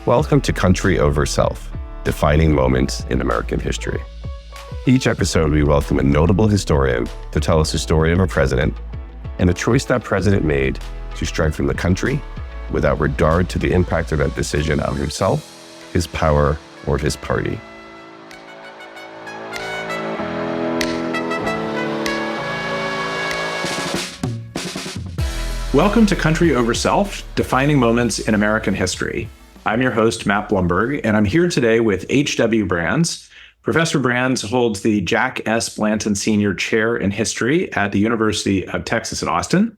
Welcome to Country Over Self, defining moments in American history. Each episode, we welcome a notable historian to tell us the story of a president and a choice that president made to strengthen the country without regard to the impact of that decision on himself, his power, or his party. Welcome to Country Over Self, Defining Moments in American History. I'm your host, Matt Blumberg, and I'm here today with H.W. Brands. Professor Brands holds the Jack S. Blanton Sr. Chair in History at the University of Texas at Austin.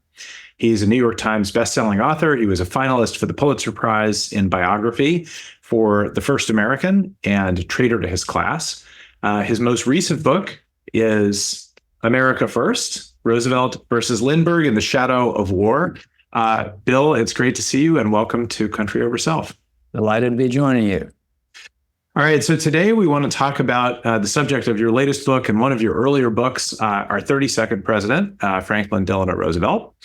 He's a New York Times bestselling author. He was a finalist for the Pulitzer Prize in biography for The First American and Traitor to his class. His most recent book is America First, Roosevelt versus Lindbergh in the Shadow of War. Bill, it's great to see you and welcome to Country Over Self. Delighted to be joining you. All right, so today we want to talk about the subject of your latest book and one of your earlier books, our 32nd president, Franklin Delano Roosevelt.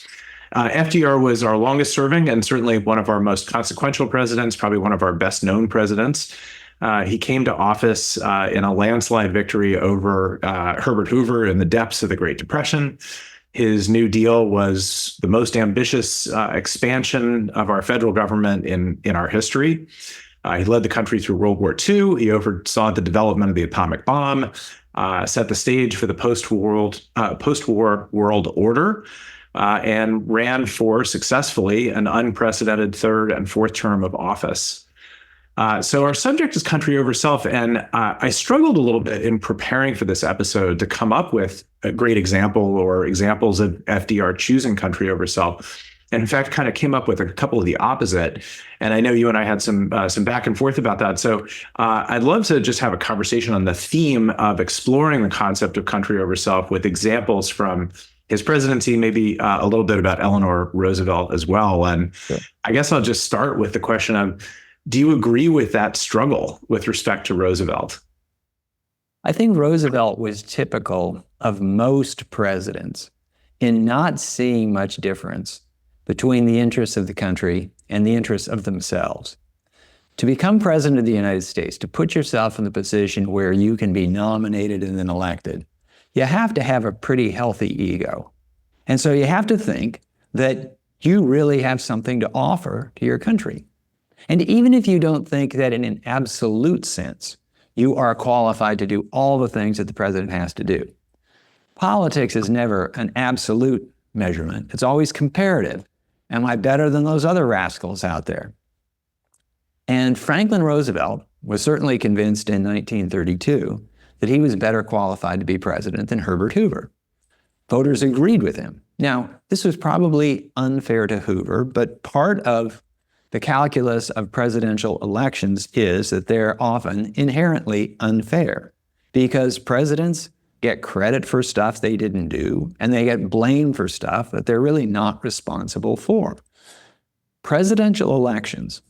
FDR was our longest serving and certainly one of our most consequential presidents, probably one of our best known presidents. He came to office in a landslide victory over Herbert Hoover in the depths of the Great Depression. His New Deal was the most ambitious expansion of our federal government in our history. He led the country through World War II. He oversaw the development of the atomic bomb, set the stage for the post-war world order, and ran for successfully an unprecedented third and fourth term of office. So our subject is Country Over Self, and I struggled a little bit in preparing for this episode to come up with a great example or examples of FDR choosing country over self. And in fact, kind of came up with a couple of the opposite. And I know you and I had some back and forth about that. So I'd love to just have a conversation on the theme of exploring the concept of country over self with examples from his presidency, maybe a little bit about Eleanor Roosevelt as well. And sure. I guess I'll just start with the question of, do you agree with that struggle with respect to Roosevelt? I think Roosevelt was typical of most presidents in not seeing much difference between the interests of the country and the interests of themselves. To become president of the United States, to put yourself in the position where you can be nominated and then elected, you have to have a pretty healthy ego. And so you have to think that you really have something to offer to your country. And even if you don't think that in an absolute sense, you are qualified to do all the things that the president has to do. Politics is never an absolute measurement. It's always comparative. Am I better than those other rascals out there? And Franklin Roosevelt was certainly convinced in 1932 that he was better qualified to be president than Herbert Hoover. Voters agreed with him. Now, this was probably unfair to Hoover, but part of the calculus of presidential elections is that they're often inherently unfair because presidents get credit for stuff they didn't do, and they get blamed for stuff that they're really not responsible for. Presidential elections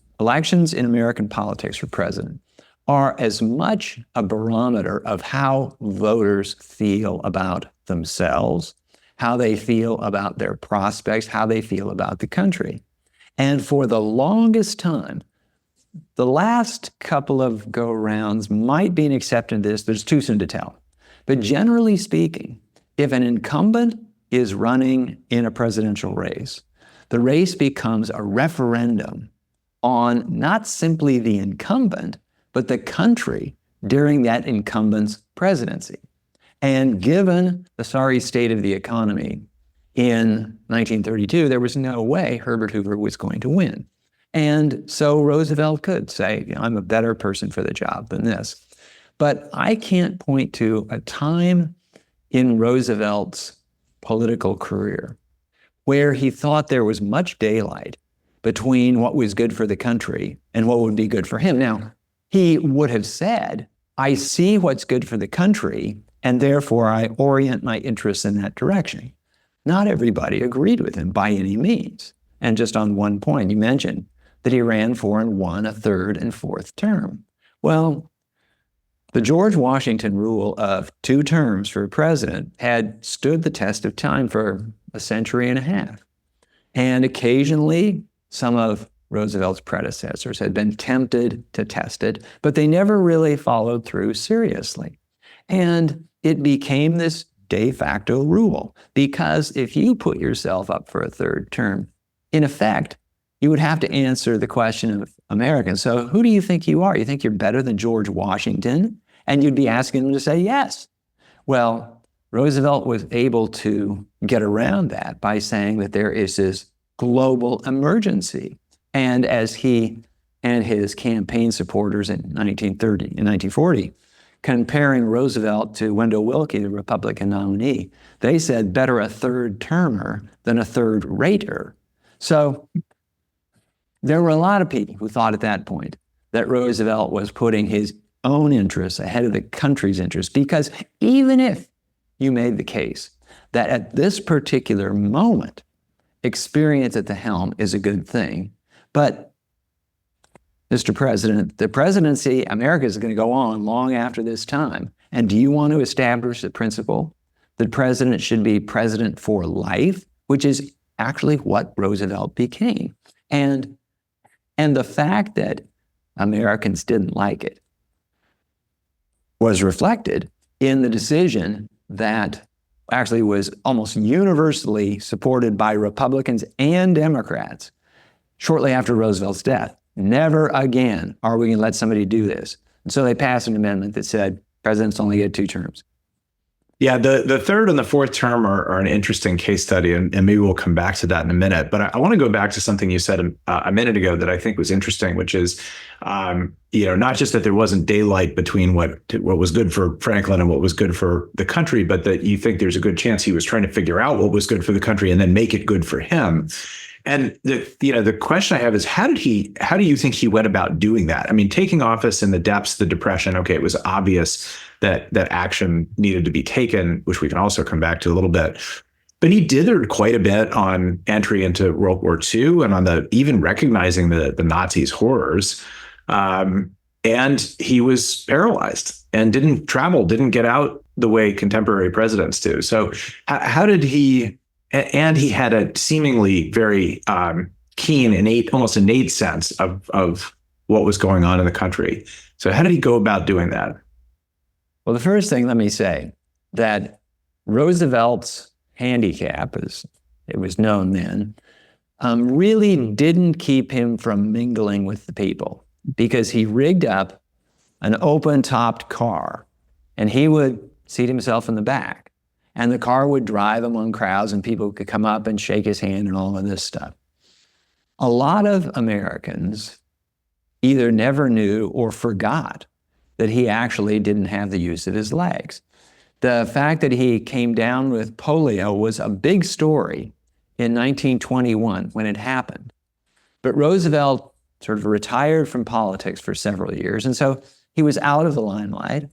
in American politics for president, are as much a barometer of how voters feel about themselves, how they feel about their prospects, how they feel about the country. And for the longest time, the last couple of go-rounds might be an exception to this, but it's too soon to tell. But generally speaking, if an incumbent is running in a presidential race, the race becomes a referendum on not simply the incumbent, but the country during that incumbent's presidency. And given the sorry state of the economy in 1932, there was no way Herbert Hoover was going to win. And so Roosevelt could say, I'm a better person for the job than this. But I can't point to a time in Roosevelt's political career where he thought there was much daylight between what was good for the country and what would be good for him. Now, he would have said, I see what's good for the country, and therefore I orient my interests in that direction. Not everybody agreed with him by any means. And just on one point, you mentioned that he ran for and won a third and fourth term. Well, the George Washington rule of 2 terms for a president had stood the test of time for a century and a half. And occasionally, some of Roosevelt's predecessors had been tempted to test it, but they never really followed through seriously. And it became this de facto rule, because if you put yourself up for a third term, in effect, you would have to answer the question of Americans. So who do you think you are? You think you're better than George Washington? And you'd be asking them to say yes. Well, Roosevelt was able to get around that by saying that there is this global emergency. And as he and his campaign supporters in 1940, comparing Roosevelt to Wendell Willkie, the Republican nominee, they said better a third termer than a third rater. So there were a lot of people who thought at that point that Roosevelt was putting his own interests ahead of the country's interests, because even if you made the case that at this particular moment, experience at the helm is a good thing, but Mr. President, the presidency, America is going to go on long after this time. And do you want to establish the principle that president should be president for life, which is actually what Roosevelt became? And the fact that Americans didn't like it was reflected in the decision that actually was almost universally supported by Republicans and Democrats shortly after Roosevelt's death. Never again are we going to let somebody do this. And so they passed an amendment that said presidents only get 2 terms. Yeah, the third and the fourth term are an interesting case study, and maybe we'll come back to that in a minute. But I want to go back to something you said a minute ago that I think was interesting, which is, not just that there wasn't daylight between what was good for Franklin and what was good for the country, but that you think there's a good chance he was trying to figure out what was good for the country and then make it good for him. And the question I have is, how do you think he went about doing that? I mean, taking office in the depths of the Depression, okay, it was obvious that action needed to be taken, which we can also come back to a little bit. But he dithered quite a bit on entry into World War II and on even recognizing the Nazis' horrors. And he was paralyzed and didn't travel, didn't get out the way contemporary presidents do. So how did he? And he had a seemingly very keen, almost innate sense of what was going on in the country. So how did he go about doing that? Well, the first thing, let me say that Roosevelt's handicap, as it was known then, really didn't keep him from mingling with the people, because he rigged up an open-topped car and he would seat himself in the back. And the car would drive among crowds and people could come up and shake his hand and all of this stuff. A lot of Americans either never knew or forgot that he actually didn't have the use of his legs. The fact that he came down with polio was a big story in 1921 when it happened. But Roosevelt sort of retired from politics for several years, and so he was out of the limelight.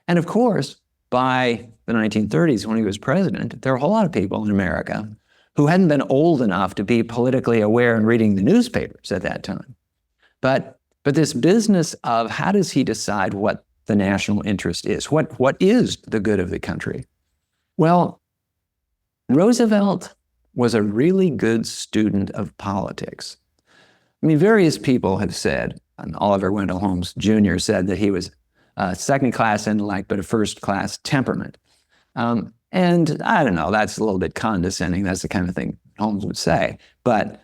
And of course, by the 1930s, when he was president, there were a whole lot of people in America who hadn't been old enough to be politically aware and reading the newspapers at that time. But this business of how does he decide what the national interest is? What is the good of the country? Well, Roosevelt was a really good student of politics. I mean, various people have said, and Oliver Wendell Holmes Jr. said that he was a second-class intellect, but a first-class temperament. And I don't know, that's a little bit condescending. That's the kind of thing Holmes would say. But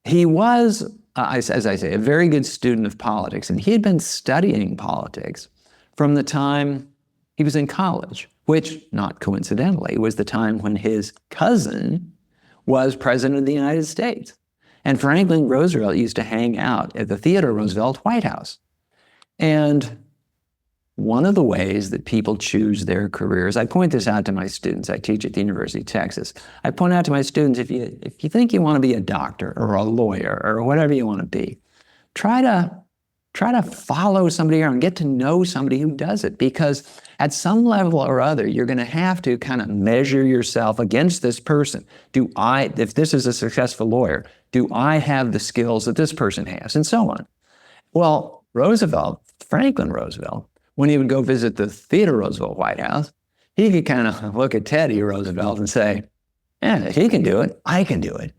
he was, as I say, a very good student of politics. And he had been studying politics from the time he was in college, which, not coincidentally, was the time when his cousin was president of the United States. And Franklin Roosevelt used to hang out at the Theodore Roosevelt White House. And one of the ways that people choose their careers, I point this out to my students. I teach at the University of Texas. I point out to my students, if you think you want to be a doctor or a lawyer or whatever you want to be, try to follow somebody around, get to know somebody who does it, because at some level or other, you're going to have to kind of measure yourself against this person. If this is a successful lawyer, do I have the skills that this person has, and so on. Well, Franklin Roosevelt, when he would go visit the Theodore Roosevelt White House, he could kind of look at Teddy Roosevelt and say, yeah, if he can do it, I can do it.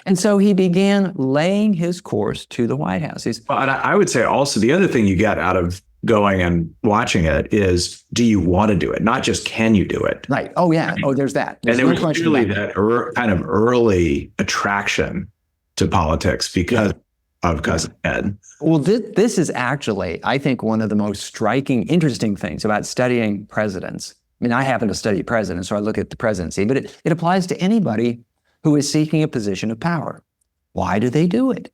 And so he began laying his course to the White House. Well, and I would say also the other thing you get out of going and watching it is, do you want to do it? Not just can you do it? Right. Oh, yeah. Oh, there's that. There's and there was really that kind of early attraction to politics because of Cousin Ed. Well, this is actually, I think, one of the most striking, interesting things about studying presidents. I mean, I happen to study presidents, so I look at the presidency, but it applies to anybody who is seeking a position of power. Why do they do it?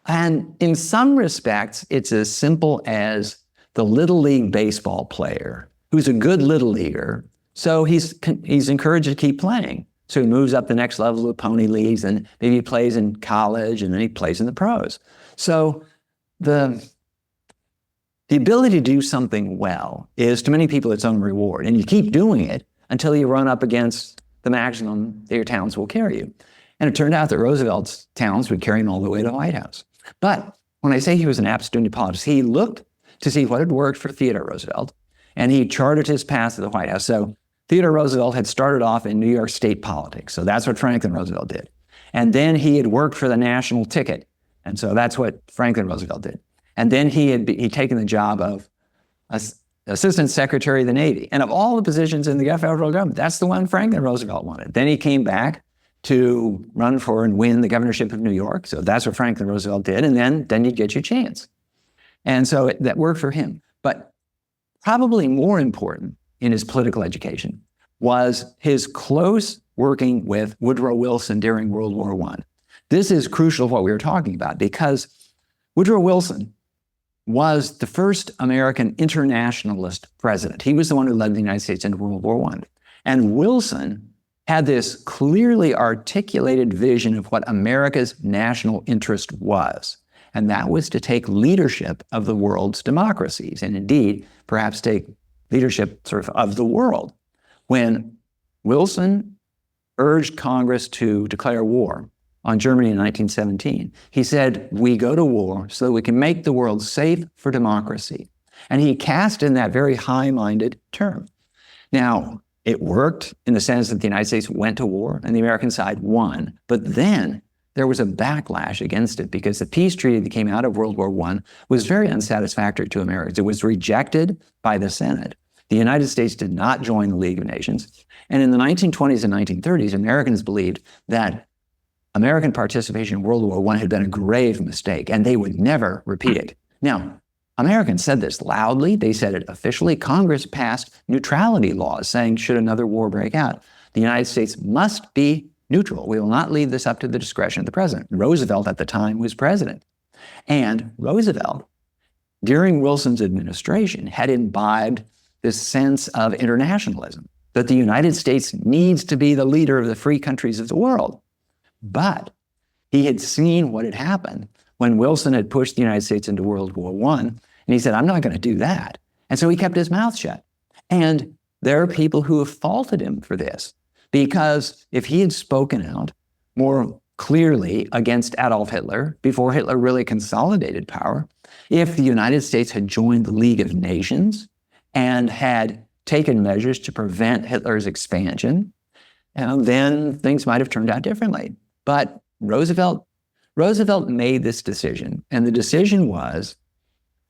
And in some respects, it's as simple as the Little League baseball player who's a good Little Leaguer, so he's encouraged to keep playing. So he moves up the next level of pony leagues, and maybe he plays in college, and then he plays in the pros. So the ability to do something well is, to many people, its own reward. And you keep doing it until you run up against the maximum that your talents will carry you. And it turned out that Roosevelt's talents would carry him all the way to the White House. But when I say he was an apt student of politics, he looked to see what had worked for Theodore Roosevelt, and he charted his path to the White House. So Theodore Roosevelt had started off in New York state politics. So that's what Franklin Roosevelt did. And then he had worked for the national ticket. And so that's what Franklin Roosevelt did. And then he'd taken the job of Assistant Secretary of the Navy. And of all the positions in the federal government, that's the one Franklin Roosevelt wanted. Then he came back to run for and win the governorship of New York. So that's what Franklin Roosevelt did. And then you'd get your chance. And so that worked for him. But probably more important in his political education was his close working with Woodrow Wilson during World War I. This is crucial what we were talking about, because Woodrow Wilson was the first American internationalist president. He was the one who led the United States into World War I. And Wilson had this clearly articulated vision of what America's national interest was. And that was to take leadership of the world's democracies, and indeed, perhaps take leadership sort of the world. When Wilson urged Congress to declare war on Germany in 1917, he said, we go to war so that we can make the world safe for democracy. And he cast in that very high-minded term. Now, it worked in the sense that the United States went to war and the American side won. But then there was a backlash against it because the peace treaty that came out of World War I was very unsatisfactory to Americans. It was rejected by the Senate. The United States did not join the League of Nations. And in the 1920s and 1930s, Americans believed that American participation in World War I had been a grave mistake, and they would never repeat it. Now, Americans said this loudly. They said it officially. Congress passed neutrality laws saying, should another war break out, the United States must be neutral. We will not leave this up to the discretion of the president. Roosevelt at the time was president. And Roosevelt, during Wilson's administration, had imbibed this sense of internationalism, that the United States needs to be the leader of the free countries of the world. But he had seen what had happened when Wilson had pushed the United States into World War I, and he said, I'm not going to do that. And so he kept his mouth shut. And there are people who have faulted him for this, because if he had spoken out more clearly against Adolf Hitler before Hitler really consolidated power, if the United States had joined the League of Nations and had taken measures to prevent Hitler's expansion, then things might have turned out differently. But Roosevelt made this decision, and the decision was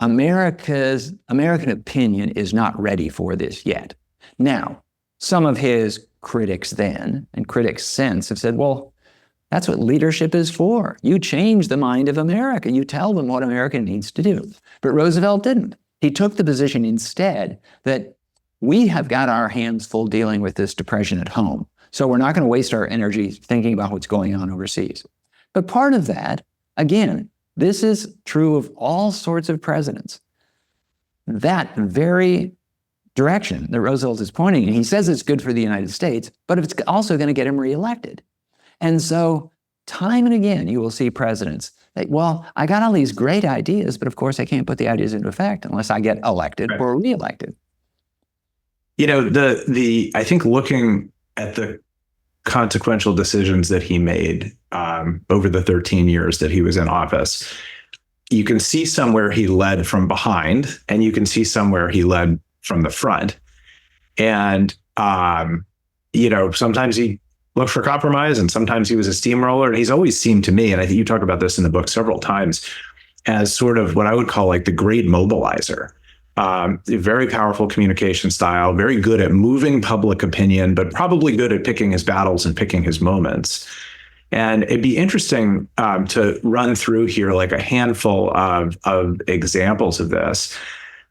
American opinion is not ready for this yet. Now, some of his critics then, and critics since, have said, well, that's what leadership is for. You change the mind of America. You tell them what America needs to do. But Roosevelt didn't. He took the position instead that we have got our hands full dealing with this depression at home. So we're not going to waste our energy thinking about what's going on overseas. But part of that, again, this is true of all sorts of presidents. That very direction that Roosevelt is pointing in, he says it's good for the United States, but it's also going to get him reelected. And so time and again, you will see presidents say, well, I got all these great ideas, but of course I can't put the ideas into effect unless I get elected or reelected. You know, I think looking at the consequential decisions that he made over the 13 years that he was in office, you can see somewhere he led from behind, and you can see somewhere he led from the front. And, sometimes he look for compromise, and sometimes he was a steamroller. And he's always seemed to me, and I think you talk about this in the book several times, as sort of what I would call like the great mobilizer. A very powerful communication style, very good at moving public opinion, but probably good at picking his battles and picking his moments. And it'd be interesting to run through here like a handful of examples of this.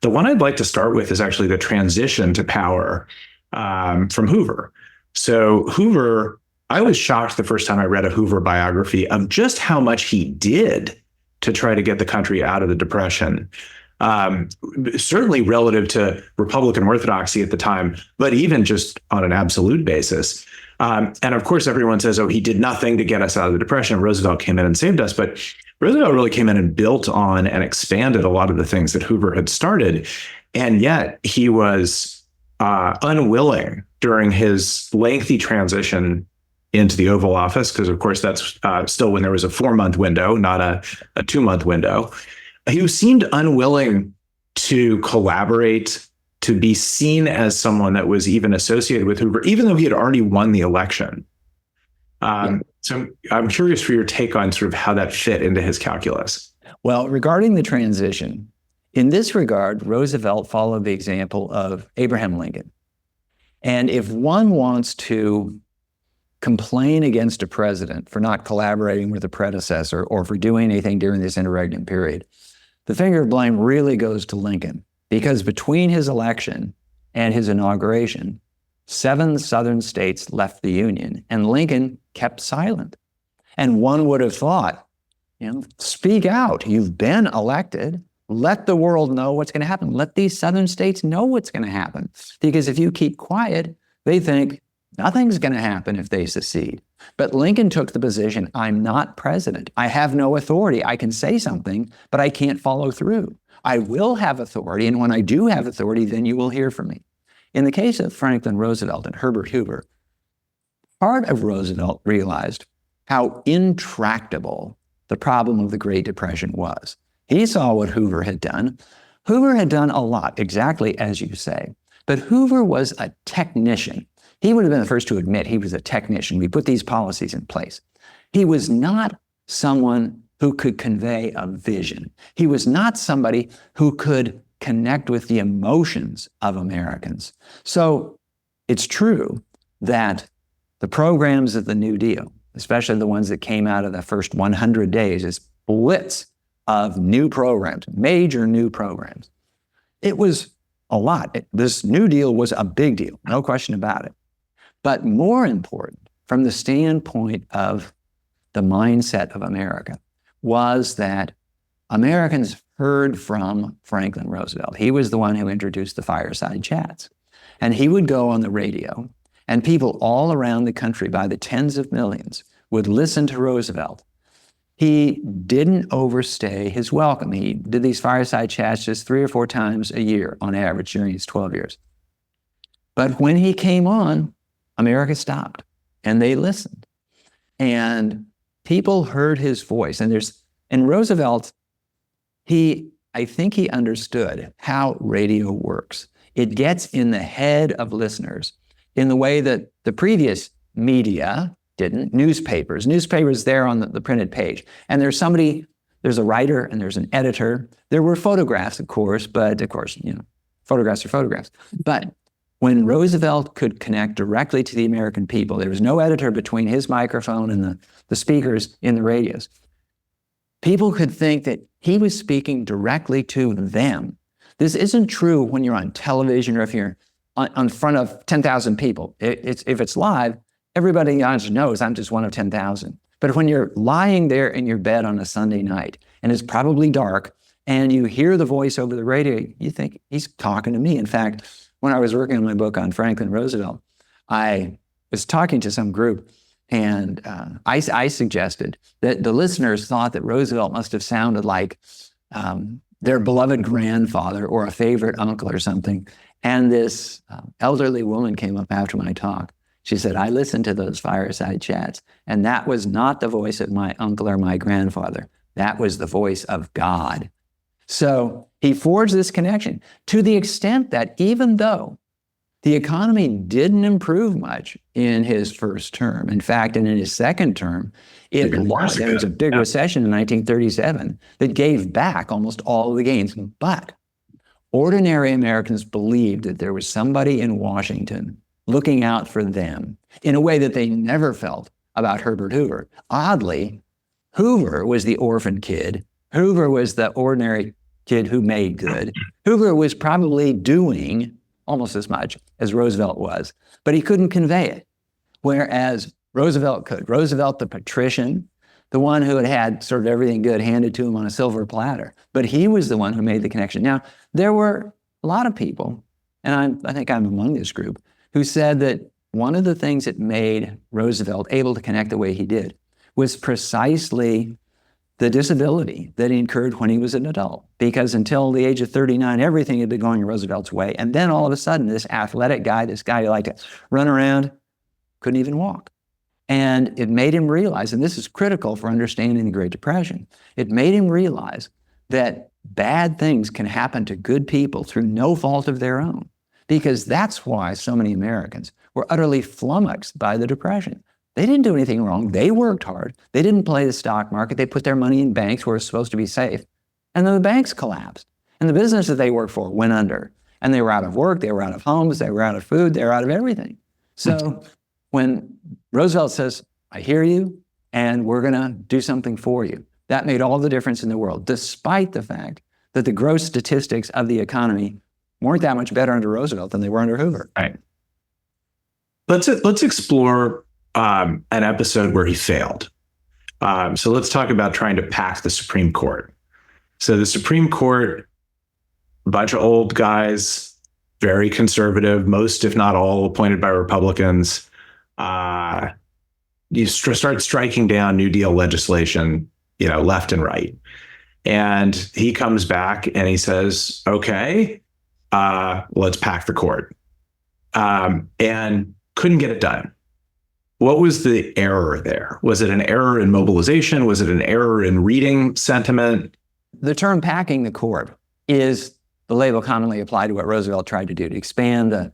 The one I'd like to start with is actually the transition to power from Hoover. So Hoover, I was shocked the first time I read a Hoover biography of just how much he did to try to get the country out of the Depression. Certainly relative to Republican orthodoxy at the time, but even just on an absolute basis. And of course, everyone says, oh, he did nothing to get us out of the Depression. Roosevelt came in and saved us. But Roosevelt really came in and built on and expanded a lot of the things that Hoover had started. And yet he was unwilling during his lengthy transition into the Oval Office, because, of course, that's still when there was a 4-month window, not a 2-month window. He seemed unwilling to collaborate, to be seen as someone that was even associated with Hoover, even though he had already won the election. So I'm curious for your take on sort of how that fit into his calculus. Well, regarding the transition, in this regard, Roosevelt followed the example of Abraham Lincoln. And if one wants to complain against a president for not collaborating with a predecessor or for doing anything during this interregnum period, the finger of blame really goes to Lincoln, because between his election and his inauguration, 7 southern states left the Union, and Lincoln kept silent. And one would have thought, speak out. You've been elected. Let the world know what's going to happen. Let these southern states know what's going to happen. Because if you keep quiet, they think nothing's going to happen if they secede. But Lincoln took the position, I'm not president. I have no authority. I can say something, but I can't follow through. I will have authority, and when I do have authority, then you will hear from me. In the case of Franklin Roosevelt and Herbert Hoover, part of Roosevelt realized how intractable the problem of the Great Depression was. He saw what Hoover had done. Hoover had done a lot, exactly as you say, but Hoover was a technician. He would have been the first to admit he was a technician. We put these policies in place. He was not someone who could convey a vision. He was not somebody who could connect with the emotions of Americans. So it's true that the programs of the New Deal, especially the ones that came out of the first 100 days, is blitz of new programs, major new programs. It was a lot. This New Deal was a big deal, no question about it. But more important, from the standpoint of the mindset of America, was that Americans heard from Franklin Roosevelt. He was the one who introduced the fireside chats. And he would go on the radio, and people all around the country, by the tens of millions, would listen to Roosevelt. He didn't overstay his welcome. He did these fireside chats just 3 or 4 times a year on average during his 12 years. But when he came on, America stopped and they listened. And people heard his voice. And Roosevelt, I think he understood how radio works. It gets in the head of listeners in the way that the previous media didn't. Newspapers there on the printed page. And there's a writer and there's an editor. There were photographs, of course, but of course, photographs are photographs. But when Roosevelt could connect directly to the American people, there was no editor between his microphone and the speakers in the radios. People could think that he was speaking directly to them. This isn't true when you're on television or if you're on front of 10,000 people. If it's live, everybody knows I'm just one of 10,000. But when you're lying there in your bed on a Sunday night and it's probably dark and you hear the voice over the radio, you think he's talking to me. In fact, when I was working on my book on Franklin Roosevelt, I was talking to some group and I suggested that the listeners thought that Roosevelt must have sounded like their beloved grandfather or a favorite uncle or something. And this elderly woman came up after my talk. She said, I listened to those fireside chats, and that was not the voice of my uncle or my grandfather. That was the voice of God. So he forged this connection to the extent that even though The economy didn't improve much in his first term. In fact, in his second term, there was a big recession in 1937 that gave back almost all of the gains. But ordinary Americans believed that there was somebody in Washington looking out for them in a way that they never felt about Herbert Hoover. Oddly, Hoover was the orphan kid. Hoover was the ordinary kid who made good. Hoover was probably doing almost as much as Roosevelt was, but he couldn't convey it, whereas Roosevelt could. Roosevelt, the patrician, the one who had had sort of everything good handed to him on a silver platter, but he was the one who made the connection. Now, there were a lot of people, and I think I'm among this group, who said that one of the things that made Roosevelt able to connect the way he did was precisely the disability that he incurred when he was an adult. Because until the age of 39, everything had been going Roosevelt's way. And then all of a sudden, this athletic guy, this guy who liked to run around, couldn't even walk. And it made him realize, and this is critical for understanding the Great Depression, it made him realize that bad things can happen to good people through no fault of their own. Because that's why so many Americans were utterly flummoxed by the Depression. They didn't do anything wrong. They worked hard. They didn't play the stock market. They put their money in banks where it's supposed to be safe. And then the banks collapsed. And the business that they worked for went under. And they were out of work. They were out of homes. They were out of food. They were out of everything. So when Roosevelt says, I hear you, and we're going to do something for you, that made all the difference in the world, despite the fact that the gross statistics of the economy weren't that much better under Roosevelt than they were under Hoover. Right. Let's explore an episode where he failed. So let's talk about trying to pack the Supreme Court. So the Supreme Court, a bunch of old guys, very conservative, most, if not all, appointed by Republicans. You start striking down New Deal legislation, left and right. And he comes back and he says, okay, let's pack the court. And couldn't get it done. What was the error there? Was it an error in mobilization? Was it an error in reading sentiment? The term packing the court is the label commonly applied to what Roosevelt tried to do, to expand the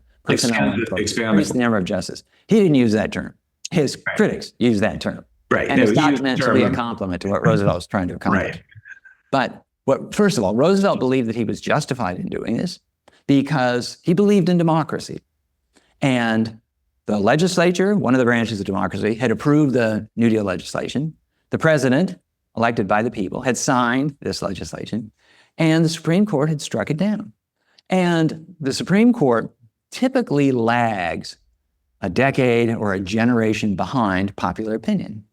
number of justices. He didn't use that term. His critics used that term. Right. And it's not meant to be a compliment to what Roosevelt was trying to accomplish. Right. But first of all, Roosevelt believed that he was justified in doing this because he believed in democracy. And the legislature, one of the branches of democracy, had approved the New Deal legislation. The president, elected by the people, had signed this legislation, and the Supreme Court had struck it down. And the Supreme Court typically lags a decade or a generation behind popular opinion.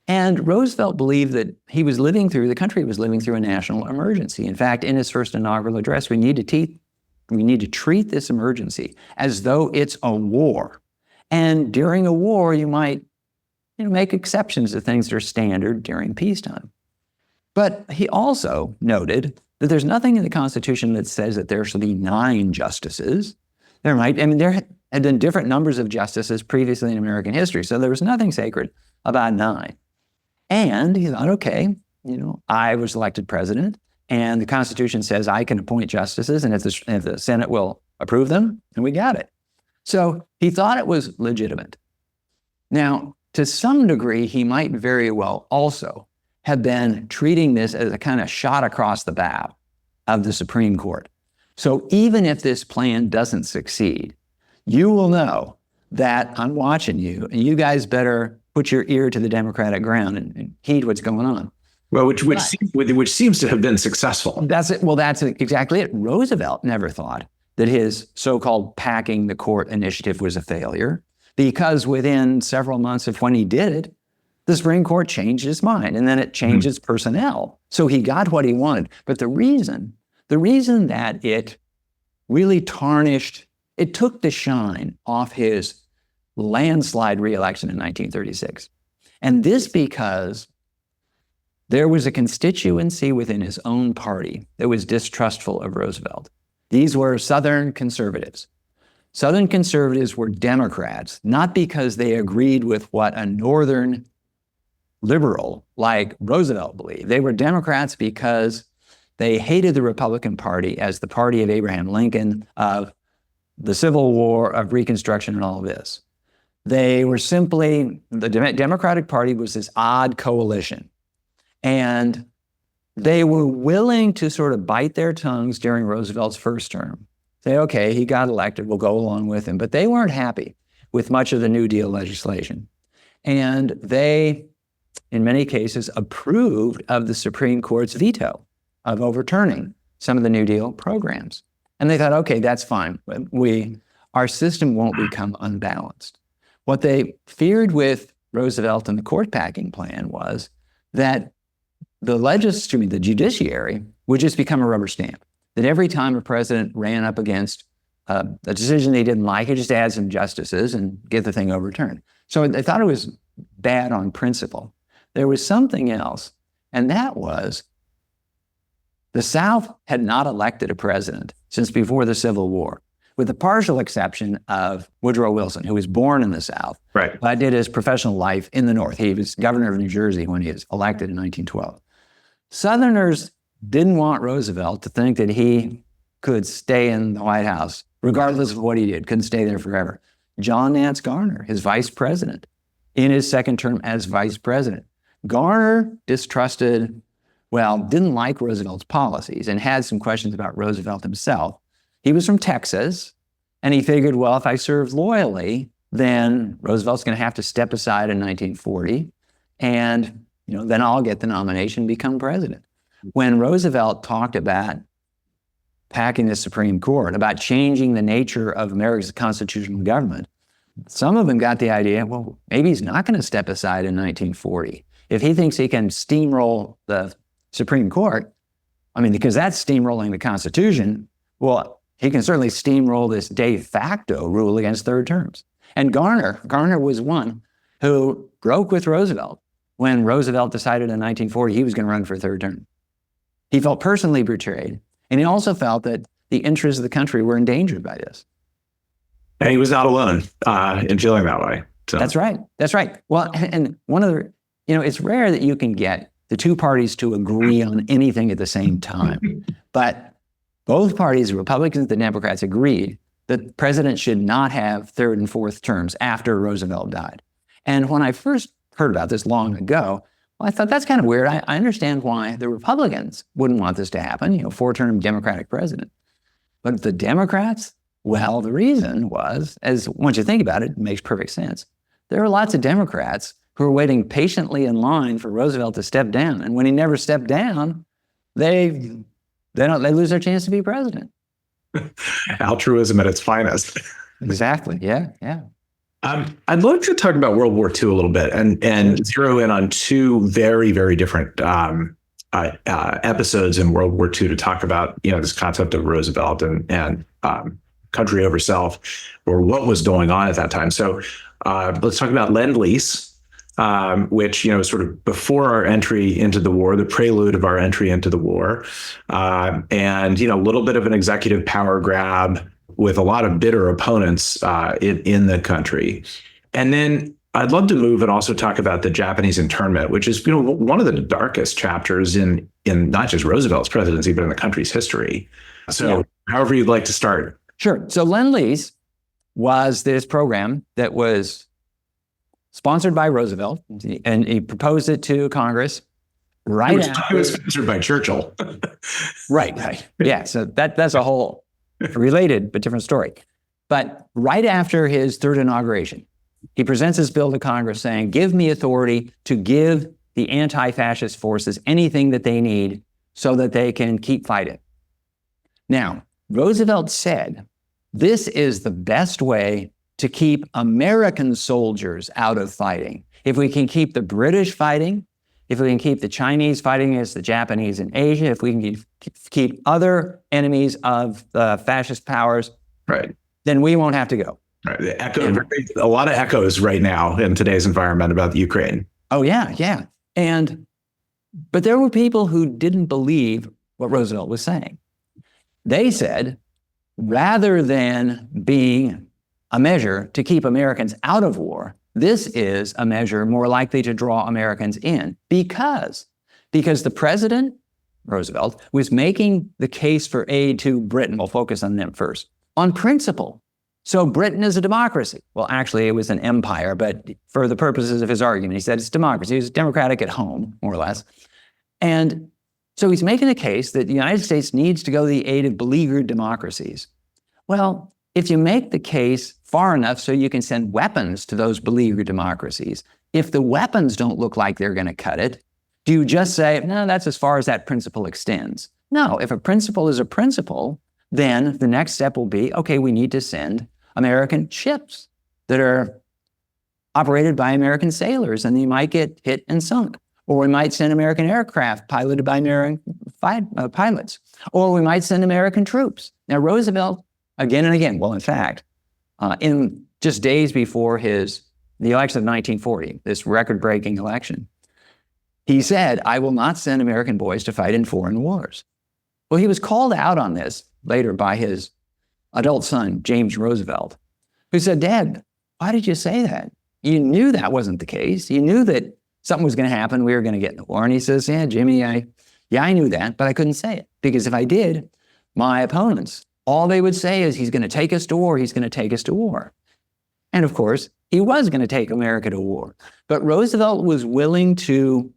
And Roosevelt believed that the country was living through a national emergency. In fact, in his first inaugural address, we need to treat this emergency as though it's a war. And during a war, you might make exceptions to things that are standard during peacetime. But he also noted that there's nothing in the Constitution that says that there shall be 9 justices. There had been different numbers of justices previously in American history, so there was nothing sacred about 9. And he thought, okay, I was elected president, and the Constitution says I can appoint justices, and if the Senate will approve them, and we got it. So he thought it was legitimate. Now, to some degree, he might very well also have been treating this as a kind of shot across the bow of the Supreme Court. So even if this plan doesn't succeed, you will know that I'm watching you, and you guys better put your ear to the Democratic ground and heed what's going on. Well, which seems to have been successful. That's it. Well, that's exactly it. Roosevelt never thought that his so-called packing the court initiative was a failure, because within several months of when he did it, the Supreme Court changed its mind, and then it changed its personnel. So he got what he wanted. But the reason that it really tarnished, it took the shine off his landslide re-election in 1936. And this because there was a constituency within his own party that was distrustful of Roosevelt. These were Southern conservatives. Southern conservatives were Democrats, not because they agreed with what a Northern liberal like Roosevelt believed. They were Democrats because they hated the Republican Party as the party of Abraham Lincoln, of the Civil War, of Reconstruction, and all of this. They were simply, the Democratic Party was this odd coalition. And they were willing to sort of bite their tongues during Roosevelt's first term. Say, okay, he got elected, we'll go along with him. But they weren't happy with much of the New Deal legislation. And they, in many cases, approved of the Supreme Court's veto of overturning some of the New Deal programs. And they thought, okay, that's fine. Our system won't become unbalanced. What they feared with Roosevelt and the court packing plan was that the judiciary would just become a rubber stamp. That every time a president ran up against a decision he didn't like, he'd just add some justices and get the thing overturned. So they thought it was bad on principle. There was something else, and that was the South had not elected a president since before the Civil War, with the partial exception of Woodrow Wilson, who was born in the South, right, but did his professional life in the North. He was governor of New Jersey when he was elected in 1912. Southerners didn't want Roosevelt to think that he could stay in the White House, regardless of what he did, couldn't stay there forever. John Nance Garner, his vice president, in his second term as vice president. Garner distrusted, didn't like Roosevelt's policies and had some questions about Roosevelt himself. He was from Texas, and he figured, if I serve loyally, then Roosevelt's going to have to step aside in 1940, and then I'll get the nomination and become president. When Roosevelt talked about packing the Supreme Court, about changing the nature of America's constitutional government, some of them got the idea, maybe he's not going to step aside in 1940. If he thinks he can steamroll the Supreme Court, because that's steamrolling the Constitution, he can certainly steamroll this de facto rule against third terms. And Garner was one who broke with Roosevelt when Roosevelt decided in 1940 he was going to run for a third term. He felt personally betrayed, and he also felt that the interests of the country were endangered by this. And he was not alone in feeling that way. So. That's right. Well, and one of the, it's rare that you can get the two parties to agree on anything at the same time. But both parties, the Republicans and the Democrats, agreed that the president should not have third and fourth terms after Roosevelt died. And when I first heard about this long ago, I thought that's kind of weird. I understand why the Republicans wouldn't want this to happen, four-term Democratic president. But the Democrats, the reason was, once you think about it, it makes perfect sense. There are lots of Democrats who are waiting patiently in line for Roosevelt to step down. And when he never stepped down, they lose their chance to be president. Altruism at its finest. Exactly. Yeah. I'd love to talk about World War II a little bit and zero in on two very, very different episodes in World War II to talk about this concept of Roosevelt and country over self, or what was going on at that time. So let's talk about Lend-Lease. Which, sort of before our entry into the war, the prelude of our entry into the war, and, a little bit of an executive power grab with a lot of bitter opponents in the country. And then I'd love to move and also talk about the Japanese internment, which is, one of the darkest chapters in not just Roosevelt's presidency, but in the country's history. So however you'd like to start. Sure. So Lend-Lease was this program that was sponsored by Roosevelt, and he proposed it to Congress It was sponsored by Churchill. Right. Yeah, so that's a whole related but different story. But right after his third inauguration, he presents his bill to Congress saying, give me authority to give the anti-fascist forces anything that they need so that they can keep fighting. Now, Roosevelt said, this is the best way to keep American soldiers out of fighting. If we can keep the British fighting, if we can keep the Chinese fighting against the Japanese in Asia, if we can keep other enemies of the fascist powers, right, then we won't have to go. Right. A lot of echoes right now in today's environment about the Ukraine. Oh, yeah. But there were people who didn't believe what Roosevelt was saying. They said, rather than being a measure to keep Americans out of war, this is a measure more likely to draw Americans in because the president, Roosevelt, was making the case for aid to Britain. We'll focus on them first. On principle, So Britain is a democracy. Well, actually, it was an empire, but for the purposes of his argument, he said it's democracy. It's democratic at home, more or less. And so he's making a case that the United States needs to go to the aid of beleaguered democracies. Well, if you make the case far enough so you can send weapons to those beleaguered democracies, if the weapons don't look like they're going to cut it, do you just say, no, that's as far as that principle extends? No, if a principle is a principle, then the next step will be, okay, we need to send American ships that are operated by American sailors, and they might get hit and sunk. Or we might send American aircraft piloted by American pilots. Or we might send American troops. Now, Roosevelt, again and again, well, in fact, in just days before the election of 1940, this record-breaking election, he said, I will not send American boys to fight in foreign wars. Well, he was called out on this later by his adult son, James Roosevelt, who said, Dad, why did you say that? You knew that wasn't the case. You knew that something was going to happen. We were going to get in the war. And he says, yeah, Jimmy, I knew that, but I couldn't say it. Because if I did, my opponents, all they would say is he's going to take us to war. He's going to take us to war. And of course, he was going to take America to war. But Roosevelt was willing to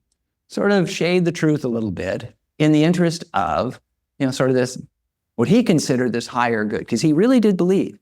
sort of shade the truth a little bit in the interest of, sort of this, what he considered this higher good. Because he really did believe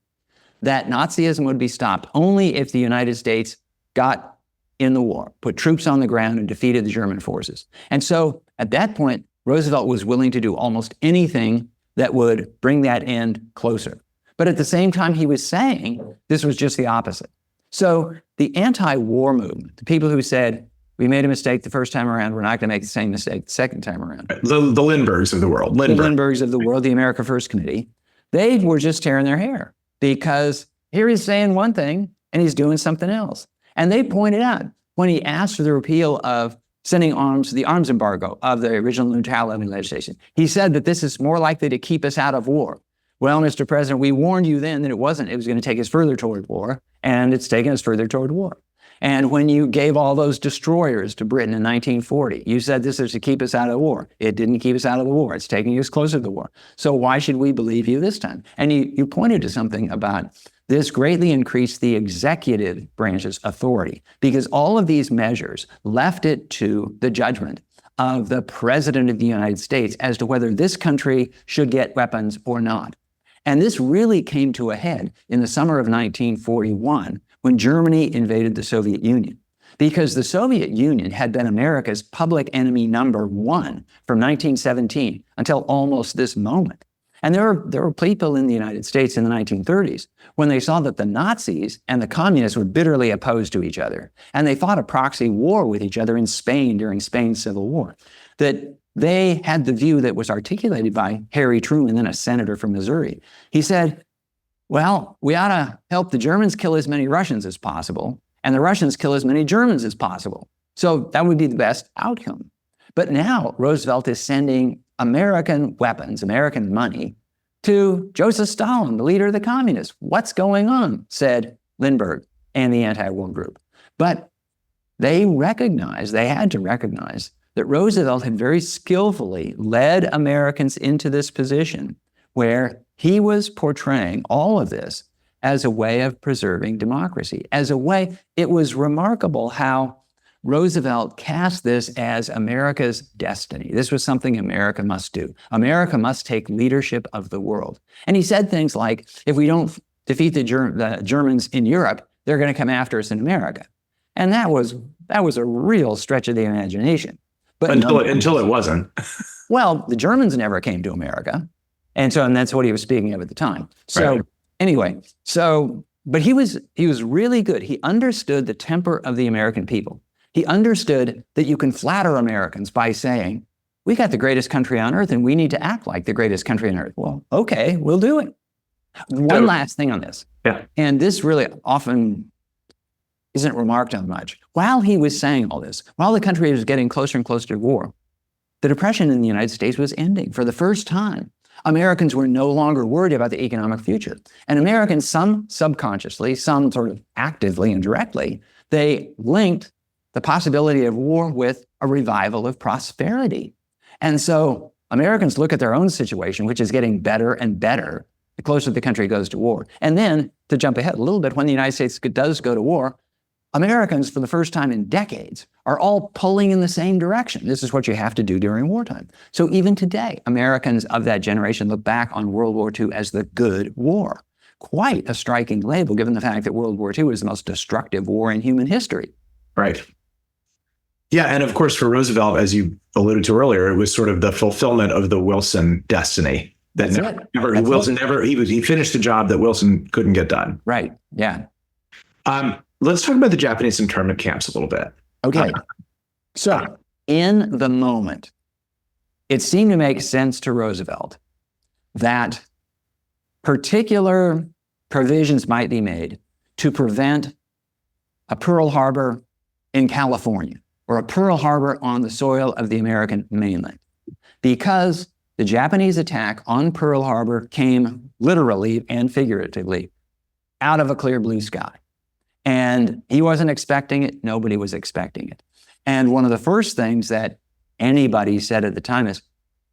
that Nazism would be stopped only if the United States got in the war, put troops on the ground and defeated the German forces. And so at that point, Roosevelt was willing to do almost anything that would bring that end closer. But at the same time, he was saying this was just the opposite. So the anti-war movement, the people who said, we made a mistake the first time around, we're not going to make the same mistake the second time around. The Lindberghs of the world. The Lindberghs of the world, the America First Committee, they were just tearing their hair because here he's saying one thing and he's doing something else. And they pointed out when he asked for the repeal of sending arms, the arms embargo of the original neutrality legislation, he said that this is more likely to keep us out of war. Well, Mr. President, we warned you then that it wasn't. It was going to take us further toward war, and it's taken us further toward war. And when you gave all those destroyers to Britain in 1940, you said this is to keep us out of the war. It didn't keep us out of the war. It's taking us closer to the war. So why should we believe you this time? And you pointed to something about this greatly increased the executive branch's authority because all of these measures left it to the judgment of the President of the United States as to whether this country should get weapons or not. And this really came to a head in the summer of 1941 when Germany invaded the Soviet Union, because the Soviet Union had been America's public enemy number one from 1917 until almost this moment. And there were people in the United States in the 1930s when they saw that the Nazis and the communists were bitterly opposed to each other, and they fought a proxy war with each other in Spain during Spain's Civil War, that they had the view that was articulated by Harry Truman, then a senator from Missouri. He said, well, we ought to help the Germans kill as many Russians as possible, and the Russians kill as many Germans as possible. So that would be the best outcome. But now Roosevelt is sending American weapons, American money, to Joseph Stalin, the leader of the communists. What's going on? Said Lindbergh and the anti-war group. But they had to recognize that Roosevelt had very skillfully led Americans into this position where he was portraying all of this as a way of preserving democracy, as a way. It was remarkable how Roosevelt cast this as America's destiny. This was something America must do. America must take leadership of the world. And he said things like, if we don't defeat the Germans in Europe, they're going to come after us in America. And that was a real stretch of the imagination. But until it wasn't. Well, the Germans never came to America. And that's what he was speaking of at the time. So anyway, but he was really good. He understood the temper of the American people. He understood that you can flatter Americans by saying, we got the greatest country on earth and we need to act like the greatest country on earth. Well, okay, we'll do it. One last thing on this. Yeah. And this really often isn't remarked on much. While he was saying all this, while the country was getting closer and closer to war, the Depression in the United States was ending. For the first time, Americans were no longer worried about the economic future. And Americans, some subconsciously, some sort of actively and directly, they linked the possibility of war with a revival of prosperity. And so Americans look at their own situation, which is getting better and better, the closer the country goes to war. And then, to jump ahead a little bit, when the United States does go to war, Americans, for the first time in decades, are all pulling in the same direction. This is what you have to do during wartime. So even today, Americans of that generation look back on World War II as the good war. Quite a striking label, given the fact that World War II was the most destructive war in human history. Right. Yeah, and of course, for Roosevelt, as you alluded to earlier, it was sort of the fulfillment of the Wilson destiny. That he finished the job that Wilson couldn't get done. Right. Yeah. Let's talk about the Japanese internment camps a little bit. Okay. So in the moment, it seemed to make sense to Roosevelt that particular provisions might be made to prevent a Pearl Harbor in California or a Pearl Harbor on the soil of the American mainland, because the Japanese attack on Pearl Harbor came literally and figuratively out of a clear blue sky. And he wasn't expecting it. Nobody was expecting it. And one of the first things that anybody said at the time is,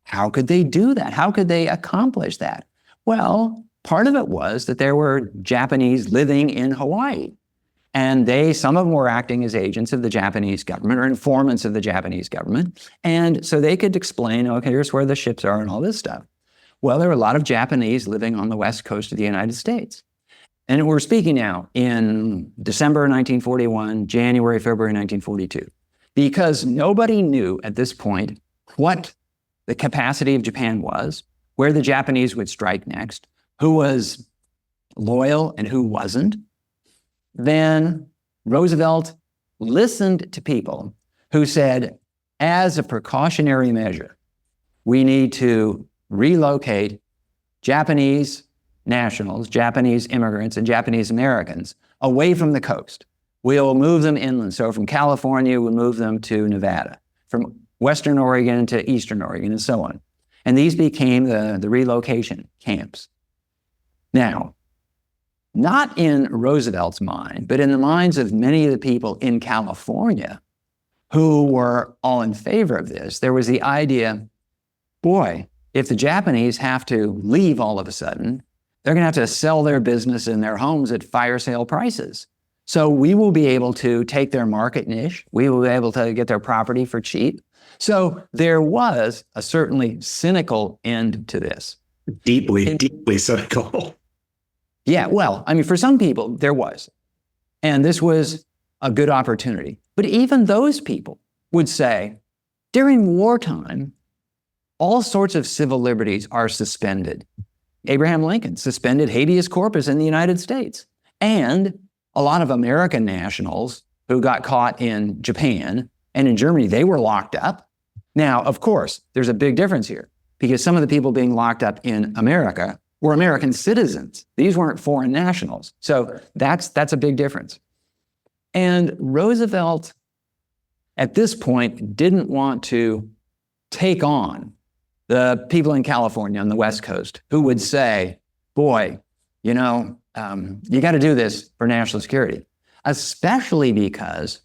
how could they do that? How could they accomplish that? Well, part of it was that there were Japanese living in Hawaii. And some of them were acting as agents of the Japanese government or informants of the Japanese government. And so they could explain, okay, here's where the ships are and all this stuff. Well, there were a lot of Japanese living on the west coast of the United States. And we're speaking now in December 1941, January, February 1942, because nobody knew at this point what the capacity of Japan was, where the Japanese would strike next, who was loyal and who wasn't. Then Roosevelt listened to people who said, as a precautionary measure, we need to relocate Japanese nationals, Japanese immigrants, and Japanese Americans away from the coast. We'll move them inland. So from California, we'll move them to Nevada, from Western Oregon to Eastern Oregon, and so on. And these became the relocation camps. Now, not in Roosevelt's mind, but in the minds of many of the people in California who were all in favor of this, there was the idea, boy, if the Japanese have to leave all of a sudden, they're going to have to sell their business and their homes at fire sale prices. So we will be able to take their market niche. We will be able to get their property for cheap. So there was a certainly cynical end to this. Deeply cynical. Yeah, well, I mean, for some people, there was. And this was a good opportunity. But even those people would say, during wartime, all sorts of civil liberties are suspended. Abraham Lincoln suspended habeas corpus in the United States. And a lot of American nationals who got caught in Japan and in Germany, they were locked up. Now, of course, there's a big difference here, because some of the people being locked up in America were American citizens. These weren't foreign nationals. So that's a big difference. And Roosevelt, at this point, didn't want to take on the people in California on the West Coast who would say, boy, you got to do this for national security, especially because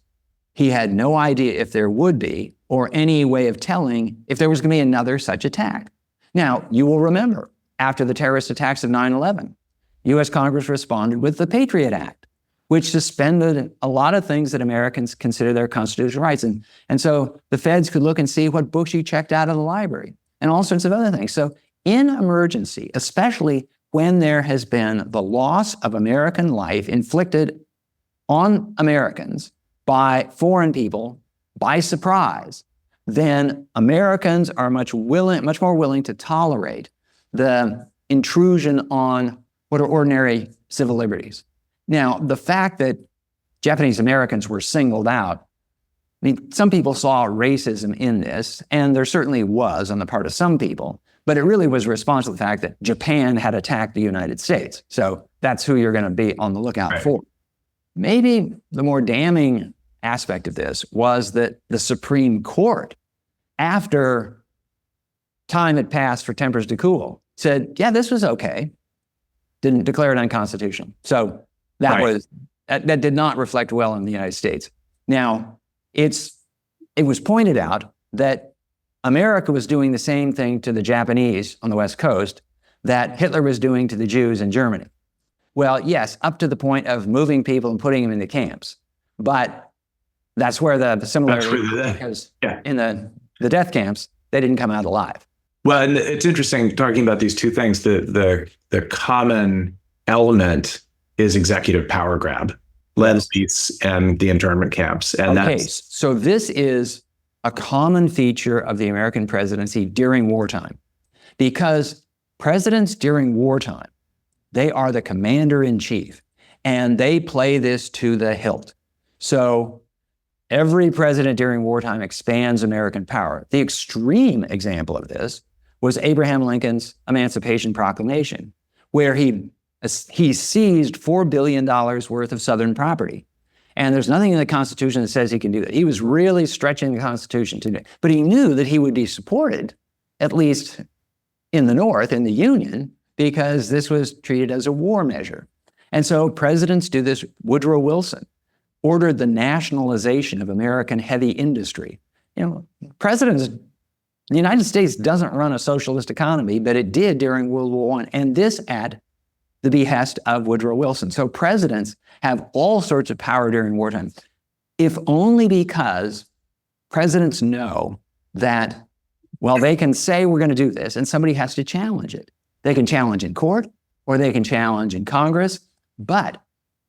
he had no idea if there would be or any way of telling if there was going to be another such attack. Now, you will remember, after the terrorist attacks of 9/11, U.S. Congress responded with the Patriot Act, which suspended a lot of things that Americans consider their constitutional rights. And so the feds could look and see what books you checked out of the library and all sorts of other things. So in emergency, especially when there has been the loss of American life inflicted on Americans by foreign people by surprise, then Americans are much more willing to tolerate the intrusion on what are ordinary civil liberties. Now, the fact that Japanese Americans were singled out, I mean, some people saw racism in this, and there certainly was on the part of some people, but it really was a response to the fact that Japan had attacked the United States. So that's who you're going to be on the lookout for. Maybe the more damning aspect of this was that the Supreme Court, after time had passed for tempers to cool, said, yeah, this was okay, didn't declare it unconstitutional. So that did not reflect well in the United States. Now, it was pointed out that America was doing the same thing to the Japanese on the West Coast that Hitler was doing to the Jews in Germany. Well, yes, up to the point of moving people and putting them in the camps. But that's where the similarity, because in the death camps, they didn't come out alive. Well, and it's interesting talking about these two things. The common element is executive power grab, Lend-Lease and the internment camps. And so this is a common feature of the American presidency during wartime, because presidents during wartime, they are the commander-in-chief, and they play this to the hilt. So every president during wartime expands American power. The extreme example of this was Abraham Lincoln's Emancipation Proclamation, where he seized $4 billion worth of Southern property. And there's nothing in the Constitution that says he can do that. He was really stretching the Constitution to do it. But he knew that he would be supported, at least in the North, in the Union, because this was treated as a war measure. And so presidents do this. Woodrow Wilson ordered the nationalization of American heavy industry. The United States doesn't run a socialist economy, but it did during World War I, and this at the behest of Woodrow Wilson. So presidents have all sorts of power during wartime, if only because presidents know that, well, they can say we're going to do this, and somebody has to challenge it. They can challenge in court, or they can challenge in Congress, but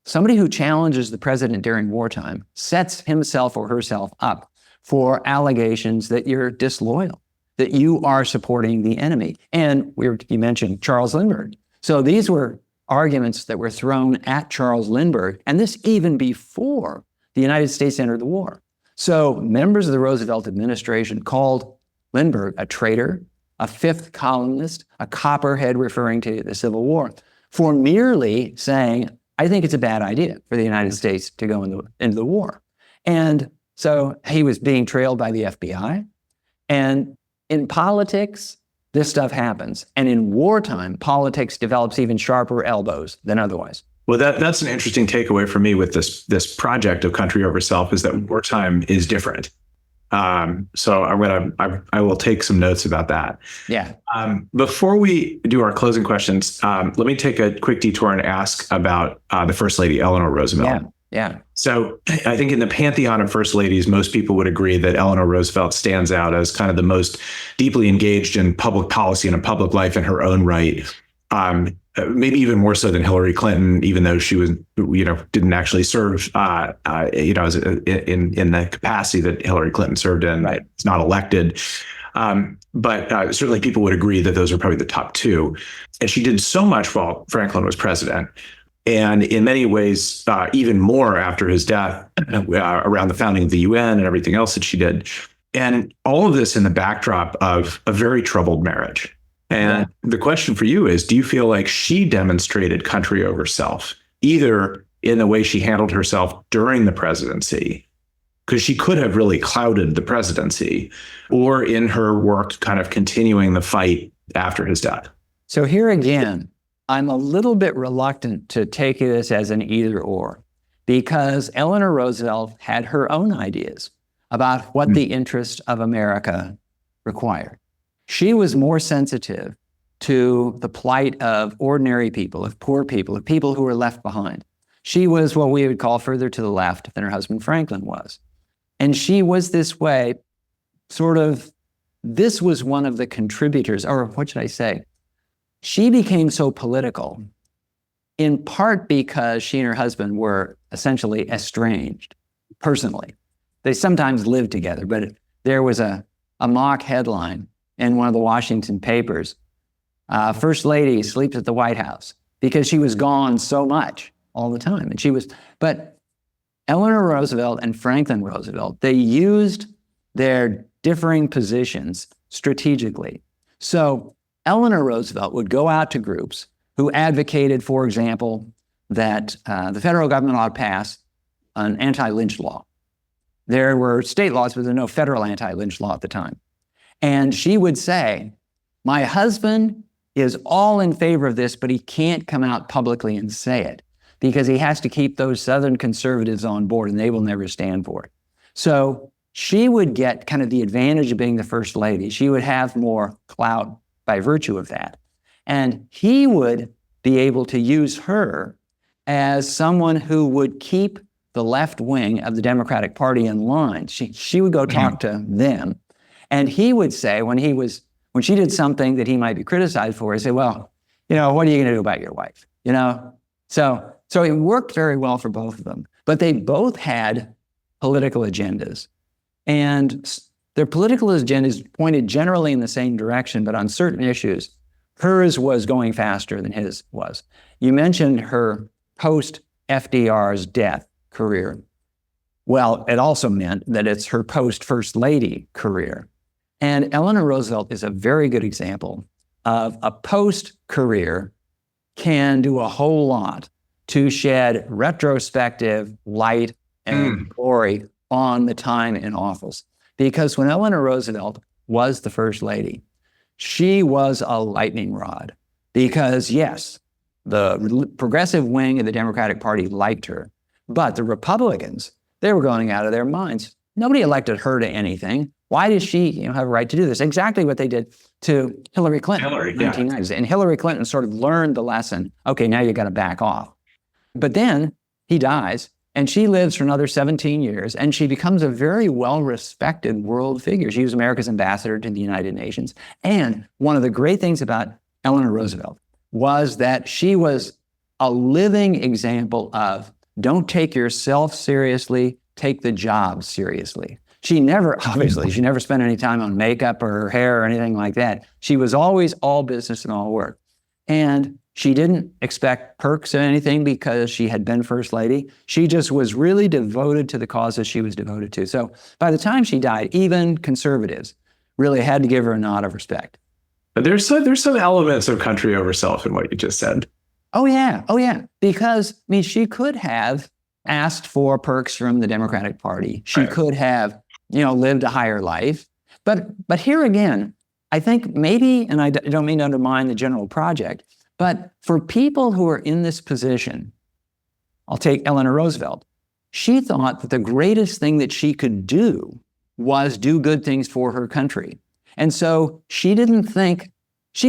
somebody who challenges the president during wartime sets himself or herself up for allegations that you're disloyal, that you are supporting the enemy. And you mentioned Charles Lindbergh. So these were arguments that were thrown at Charles Lindbergh, and this even before the United States entered the war. So members of the Roosevelt administration called Lindbergh a traitor, a fifth columnist, a copperhead referring to the Civil War, for merely saying, I think it's a bad idea for the United States to go into the war. And so he was being trailed by the FBI. And in politics, this stuff happens. And in wartime, politics develops even sharper elbows than otherwise. Well, that's an interesting takeaway for me with this project of Country Over Self, is that wartime is different. So I will take some notes about that. Yeah. Before we do our closing questions, let me take a quick detour and ask about the First Lady, Eleanor Roosevelt. Yeah. So I think in the pantheon of First Ladies, most people would agree that Eleanor Roosevelt stands out as kind of the most deeply engaged in public policy and in public life in her own right. Maybe even more so than Hillary Clinton, even though she was, didn't actually serve, as in the capacity that Hillary Clinton served in. Right. It's not elected. But certainly people would agree that those are probably the top two. And she did so much while Franklin was president. And in many ways, even more after his death, around the founding of the UN and everything else that she did. And all of this in the backdrop of a very troubled marriage. And the question for you is, do you feel like she demonstrated country over self, either in the way she handled herself during the presidency, because she could have really clouded the presidency, or in her work kind of continuing the fight after his death? So here again, I'm a little bit reluctant to take this as an either or, because Eleanor Roosevelt had her own ideas about what the interest of America required. She was more sensitive to the plight of ordinary people, of poor people, of people who were left behind. She was what we would call further to the left than her husband Franklin was. And she was this way, this was one of the contributors, or what should I say? She became so political in part because she and her husband were essentially estranged personally. They sometimes lived together, but there was a mock headline in one of the Washington papers, First Lady sleeps at the White House, because she was gone so much all the time. But Eleanor Roosevelt and Franklin Roosevelt, they used their differing positions strategically. So Eleanor Roosevelt would go out to groups who advocated, for example, that the federal government ought to pass an anti-lynch law. There were state laws, but there was no federal anti-lynch law at the time. And she would say, my husband is all in favor of this, but he can't come out publicly and say it because he has to keep those Southern conservatives on board and they will never stand for it. So she would get kind of the advantage of being the First Lady. She would have more clout by virtue of that. And he would be able to use her as someone who would keep the left wing of the Democratic Party in line. She would go talk to them. And he would say, when she did something that he might be criticized for, he'd say, well, what are you going to do about your wife? So it worked very well for both of them. But they both had political agendas. And their political agendas pointed generally in the same direction, but on certain issues, hers was going faster than his was. You mentioned her post-FDR's death career. Well, it also meant that it's her post-First Lady career. And Eleanor Roosevelt is a very good example of a post-career can do a whole lot to shed retrospective light and glory on the time in office. Because when Eleanor Roosevelt was the First Lady, she was a lightning rod. Because yes, the progressive wing of the Democratic Party liked her, but the Republicans, they were going out of their minds. Nobody elected her to anything. Why does she have a right to do this? Exactly what they did to Hillary Clinton in the 1990s. And Hillary Clinton sort of learned the lesson. Okay, now you got to back off. But then he dies, and she lives for another 17 years, and she becomes a very well-respected world figure. She was America's ambassador to the United Nations. And one of the great things about Eleanor Roosevelt was that she was a living example of don't take yourself seriously, take the job seriously. She never spent any time on makeup or her hair or anything like that. She was always all business and all work. And she didn't expect perks or anything because she had been First Lady. She just was really devoted to the causes she was devoted to. So by the time she died, even conservatives really had to give her a nod of respect. But there's some elements of country over self in what you just said. Oh yeah. Because she could have asked for perks from the Democratic Party. She could have, lived a higher life. But here again, I think maybe, and I don't mean to undermine the general project, but for people who are in this position, I'll take Eleanor Roosevelt. She thought that the greatest thing that she could do was do good things for her country. And so she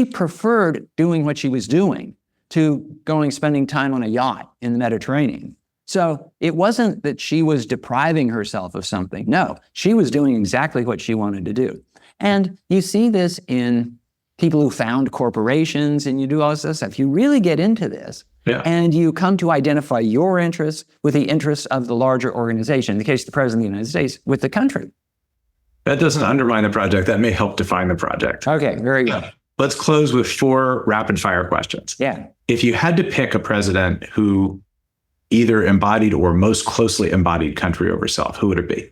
preferred doing what she was doing to spending time on a yacht in the Mediterranean. So it wasn't that she was depriving herself of something. No, she was doing exactly what she wanted to do. And you see this in people who found corporations, and you do all this stuff. You really get into this, and you come to identify your interests with the interests of the larger organization, in the case of the President of the United States, with the country. That doesn't undermine the project. That may help define the project. Okay, very good. Let's close with 4 rapid-fire questions. Yeah. If you had to pick a president who either embodied or most closely embodied country over self, who would it be?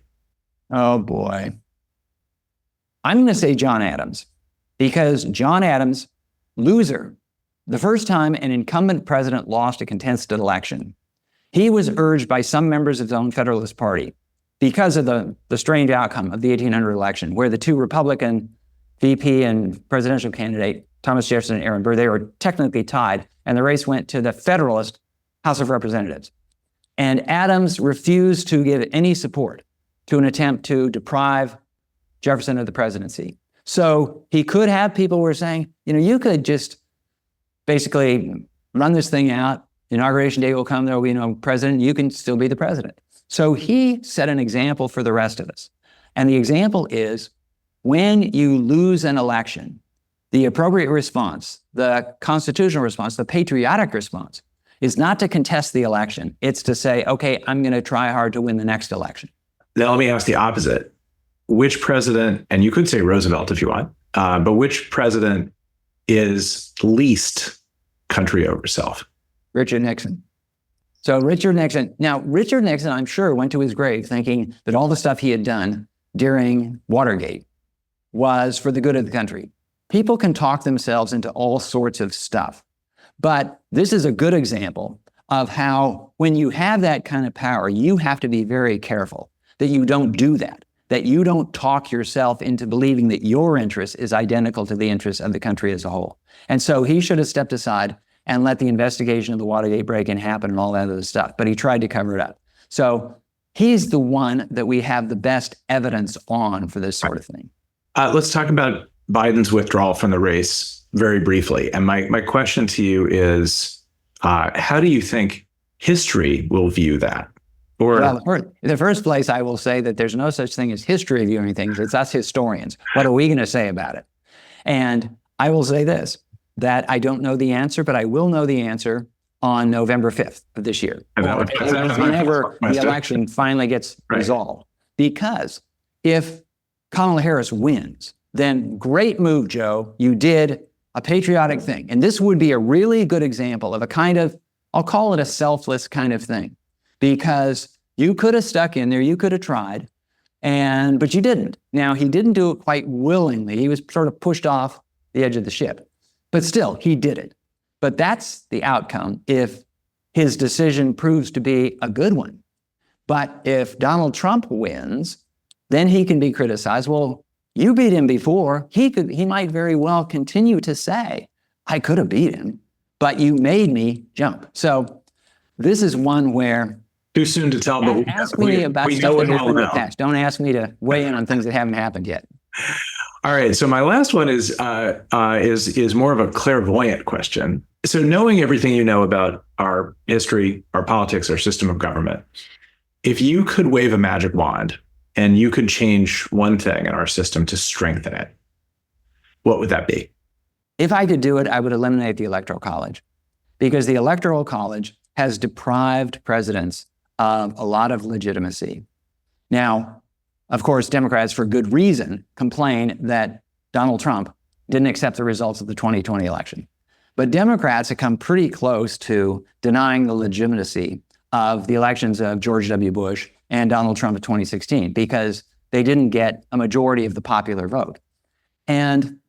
Oh, boy. I'm going to say John Adams, because John Adams, loser, the first time an incumbent president lost a contested election, he was urged by some members of his own Federalist Party because of the strange outcome of the 1800 election, where the 2 Republican VP and presidential candidate, Thomas Jefferson and Aaron Burr, they were technically tied, and the race went to the Federalist House of Representatives. And Adams refused to give any support to an attempt to deprive Jefferson of the presidency. So he could have people who were saying, you could just basically run this thing out. Inauguration day will come, there will be no president, you can still be the president. So he set an example for the rest of us. And the example is, when you lose an election, the appropriate response, the constitutional response, the patriotic response, is not to contest the election. It's to say, okay, I'm going to try hard to win the next election. Now, let me ask the opposite. Which president, and you could say Roosevelt if you want, but which president is least country over self? Richard Nixon. So Richard Nixon, I'm sure, went to his grave thinking that all the stuff he had done during Watergate was for the good of the country. People can talk themselves into all sorts of stuff. But this is a good example of how, when you have that kind of power, you have to be very careful that you don't do that you don't talk yourself into believing that your interest is identical to the interests of the country as a whole. And so he should have stepped aside and let the investigation of the Watergate break-in happen and all that other stuff. But he tried to cover it up. So he's the one that we have the best evidence on for this sort of thing. Let's talk about Biden's withdrawal from the race very briefly. And my question to you is, how do you think history will view that? Well, in the first place, I will say that there's no such thing as history viewing things. It's us historians. What are we going to say about it? And I will say this, that I don't know the answer, but I will know the answer on November 5th of this year, whenever the election finally gets resolved. Because if Kamala Harris wins, then great move, Joe. You did a patriotic thing. And this would be a really good example of a kind of, I'll call it a selfless kind of thing. Because you could have stuck in there, you could have tried, but you didn't. Now, he didn't do it quite willingly. He was sort of pushed off the edge of the ship. But still, he did it. But that's the outcome if his decision proves to be a good one. But if Donald Trump wins, then he can be criticized. Well, you beat him before. He might very well continue to say, I could have beat him, but you made me jump. So this is one where too soon to tell, but ask me about stuff that happened in the past. Don't ask me to weigh in on things that haven't happened yet. All right. So my last one is more of a clairvoyant question. So knowing everything you know about our history, our politics, our system of government, if you could wave a magic wand and you could change one thing in our system to strengthen it, what would that be? If I could do it, I would eliminate the Electoral College, because the Electoral College has deprived presidents of a lot of legitimacy. Now, of course, Democrats, for good reason, complain that Donald Trump didn't accept the results of the 2020 election. But Democrats have come pretty close to denying the legitimacy of the elections of George W. Bush and Donald Trump in 2016 because they didn't get a majority of the popular vote. And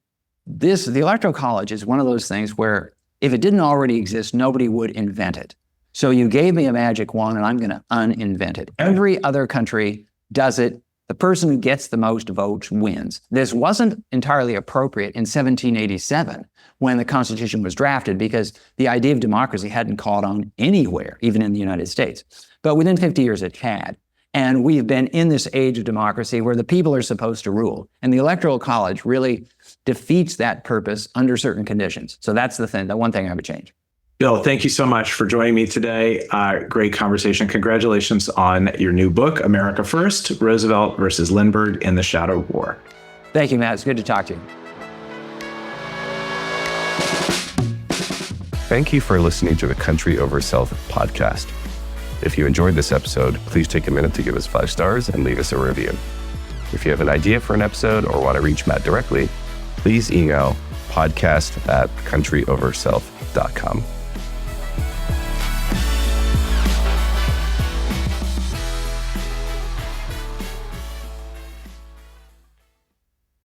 the Electoral College is one of those things where if it didn't already exist, nobody would invent it. So you gave me a magic wand and I'm going to uninvent it. Every other country does it. The person who gets the most votes wins. This wasn't entirely appropriate in 1787 when the Constitution was drafted because the idea of democracy hadn't caught on anywhere, even in the United States. But within 50 years it had. And we've been in this age of democracy where the people are supposed to rule. And the Electoral College really defeats that purpose under certain conditions. So that's the one thing I would change. Bill, thank you so much for joining me today. Great conversation. Congratulations on your new book, America First, Roosevelt versus Lindbergh in the Shadow War. Thank you, Matt. It's good to talk to you. Thank you for listening to the Country Over Self podcast. If you enjoyed this episode, please take a minute to give us 5 stars and leave us a review. If you have an idea for an episode or want to reach Matt directly, please email podcast@countryoverself.com.